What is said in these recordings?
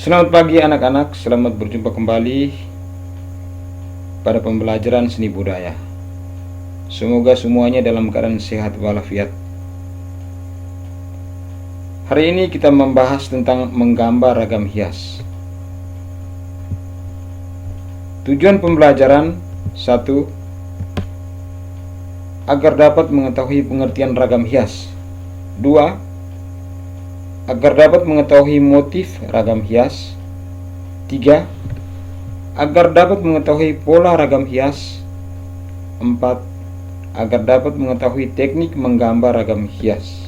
Selamat pagi anak-anak, selamat berjumpa kembali pada pembelajaran seni budaya. Semoga semuanya dalam keadaan sehat walafiat. Hari ini kita membahas tentang menggambar ragam hias. Tujuan pembelajaran: 1. Agar dapat mengetahui pengertian ragam hias. 2. Agar dapat mengetahui motif ragam hias. 3. Agar dapat mengetahui pola ragam hias. 4. Agar dapat mengetahui teknik menggambar ragam hias.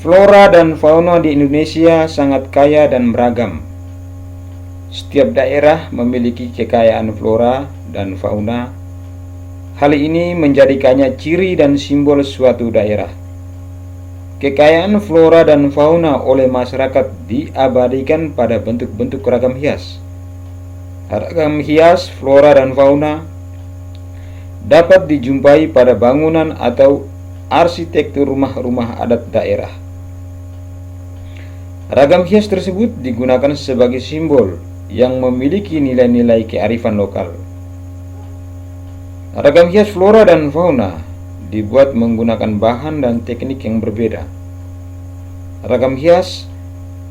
Flora dan fauna di Indonesia sangat kaya dan beragam. Setiap daerah memiliki kekayaan flora dan fauna. Hal ini menjadikannya ciri dan simbol suatu daerah. Kekayaan flora dan fauna oleh masyarakat diabadikan pada bentuk-bentuk ragam hias. Ragam hias flora dan fauna dapat dijumpai pada bangunan atau arsitektur rumah-rumah adat daerah. Ragam hias tersebut digunakan sebagai simbol yang memiliki nilai-nilai kearifan lokal. Ragam hias flora dan fauna dibuat menggunakan bahan dan teknik yang berbeda. Ragam hias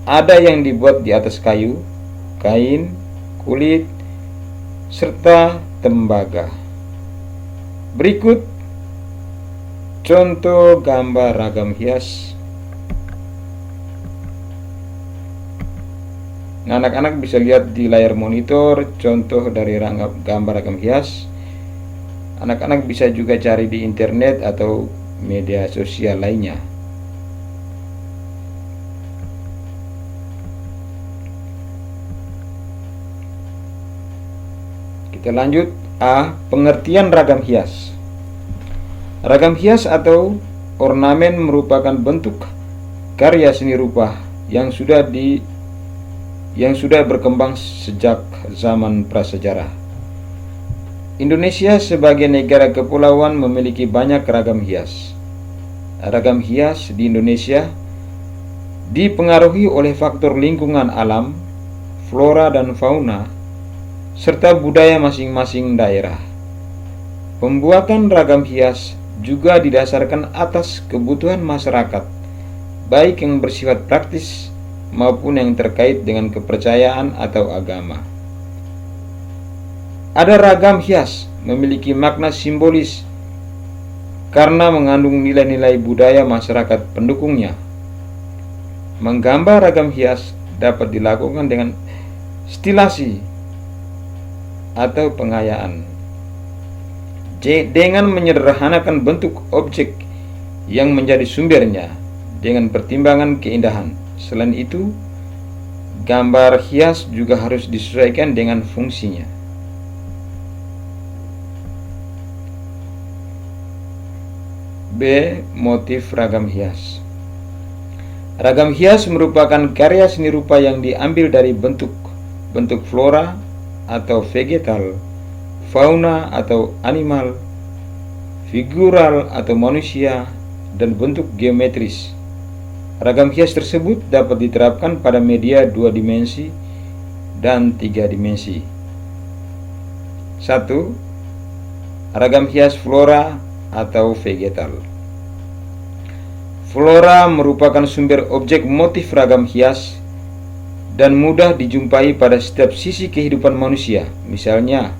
ada yang dibuat di atas kayu, kain, kulit, serta tembaga. Berikut contoh gambar ragam hias. Anak-anak bisa lihat di layar monitor contoh dari gambar ragam hias. Anak-anak bisa juga cari di internet atau media sosial lainnya. Kita lanjut. A. Pengertian ragam hias. Ragam hias atau ornamen merupakan bentuk karya seni rupa yang sudah berkembang sejak zaman prasejarah. Indonesia sebagai negara kepulauan memiliki banyak ragam hias. Ragam hias di Indonesia dipengaruhi oleh faktor lingkungan alam, flora dan fauna, serta budaya masing-masing daerah. Pembuatan ragam hias juga didasarkan atas kebutuhan masyarakat, baik yang bersifat praktis maupun yang terkait dengan kepercayaan atau agama. Ada ragam hias memiliki makna simbolis karena mengandung nilai-nilai budaya masyarakat pendukungnya. Menggambar ragam hias dapat dilakukan dengan stilasi atau pengayaan, dengan menyederhanakan bentuk objek yang menjadi sumbernya dengan pertimbangan keindahan. Selain itu, gambar hias juga harus disesuaikan dengan fungsinya. B. Motif ragam hias. Ragam hias merupakan karya seni rupa yang diambil dari bentuk flora atau vegetal, fauna atau animal, figural atau manusia, dan bentuk geometris. Ragam hias tersebut dapat diterapkan pada media 2 dimensi dan 3 dimensi. 1. Ragam hias flora atau vegetal. Flora merupakan sumber objek motif ragam hias dan mudah dijumpai pada setiap sisi kehidupan manusia, misalnya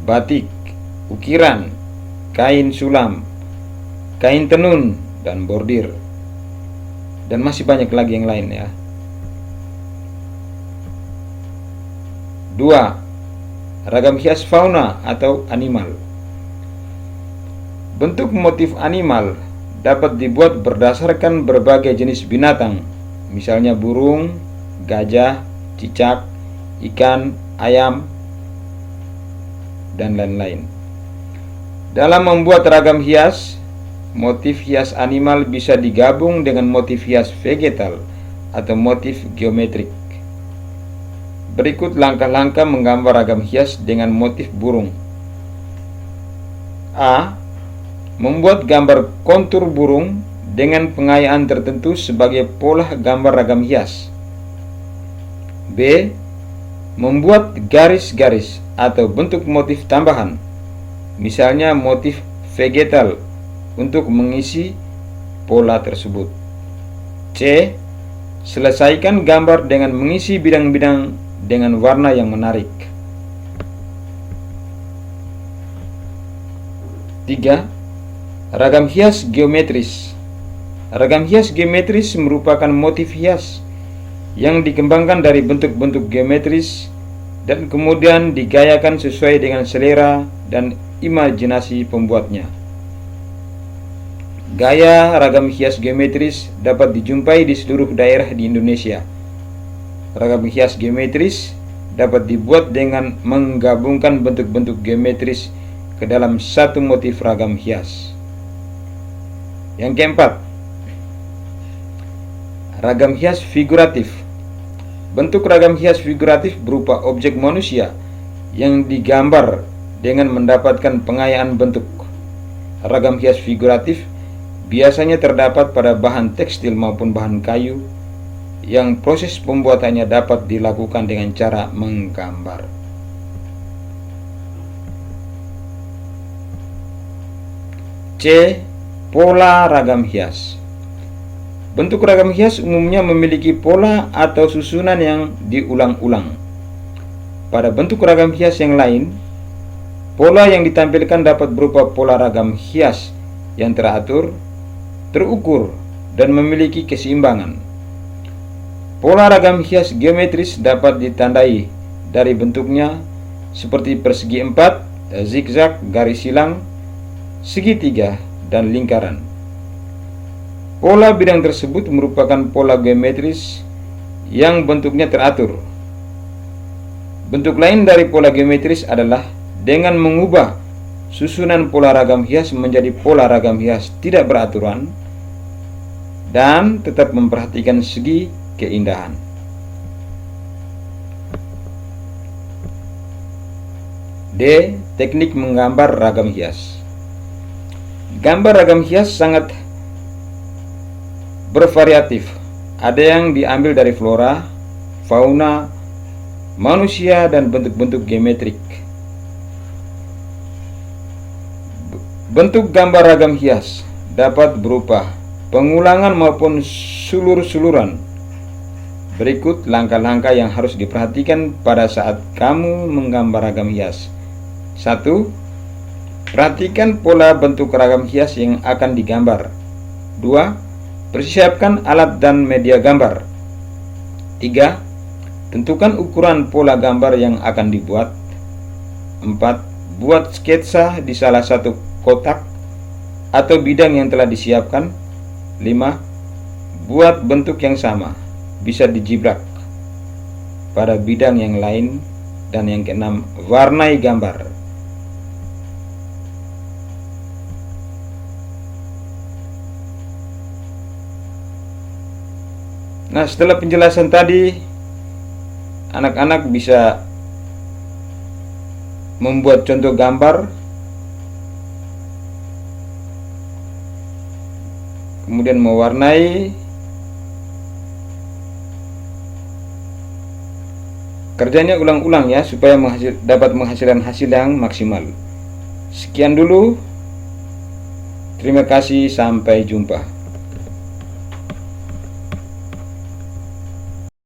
batik, ukiran, kain sulam, kain tenun, dan bordir. Dan masih banyak lagi yang lain ya. 2. Ragam hias fauna atau animal. Bentuk motif animal dapat dibuat berdasarkan berbagai jenis binatang, misalnya burung, gajah, cicak, ikan, ayam, dan lain-lain. Dalam membuat ragam hias, motif hias animal bisa digabung dengan motif hias vegetal atau motif geometrik. Berikut langkah-langkah menggambar ragam hias dengan motif burung. A. membuat gambar kontur burung dengan pengayaan tertentu sebagai pola gambar ragam hias. B. Membuat garis-garis atau bentuk motif tambahan, misalnya motif vegetal, untuk mengisi pola tersebut. C. Selesaikan gambar dengan mengisi bidang-bidang dengan warna yang menarik. 3. Ragam hias geometris. Ragam hias geometris merupakan motif hias yang dikembangkan dari bentuk-bentuk geometris dan kemudian digayakan sesuai dengan selera dan imajinasi pembuatnya. Gaya ragam hias geometris dapat dijumpai di seluruh daerah di Indonesia. Ragam hias geometris dapat dibuat dengan menggabungkan bentuk-bentuk geometris ke dalam satu motif ragam hias. Yang keempat, ragam hias figuratif. Bentuk ragam hias figuratif berupa objek manusia yang digambar dengan mendapatkan pengayaan bentuk. Ragam hias figuratif biasanya terdapat pada bahan tekstil maupun bahan kayu yang proses pembuatannya dapat dilakukan dengan cara menggambar. C. Pola ragam hias. Bentuk ragam hias umumnya memiliki pola atau susunan yang diulang-ulang. Pada bentuk ragam hias yang lain, pola yang ditampilkan dapat berupa pola ragam hias yang teratur, terukur, dan memiliki keseimbangan. Pola ragam hias geometris dapat ditandai dari bentuknya seperti persegi empat, zigzag, garis silang, segitiga, dan lingkaran. Pola bidang tersebut merupakan pola geometris yang bentuknya teratur. Bentuk lain dari pola geometris adalah dengan mengubah susunan pola ragam hias menjadi pola ragam hias tidak beraturan dan tetap memperhatikan segi keindahan. D. Teknik menggambar ragam hias. Gambar ragam hias sangat bervariatif. Ada yang diambil dari flora, fauna, manusia, dan bentuk-bentuk geometrik. Bentuk gambar ragam hias dapat berupa pengulangan maupun sulur-suluran. Berikut langkah-langkah yang harus diperhatikan pada saat kamu menggambar ragam hias. 1. Perhatikan pola bentuk ragam hias yang akan digambar. 2. Persiapkan alat dan media gambar. 3. Tentukan ukuran pola gambar yang akan dibuat. 4. Buat sketsa di salah satu kotak atau bidang yang telah disiapkan. 5. Buat bentuk yang sama, bisa dijiplak pada bidang yang lain. Dan yang keenam, warnai gambar. Nah, setelah penjelasan tadi, anak-anak bisa membuat contoh gambar, kemudian mewarnai, kerjanya ulang-ulang ya, supaya dapat menghasilkan hasil yang maksimal. Sekian dulu, terima kasih, sampai jumpa.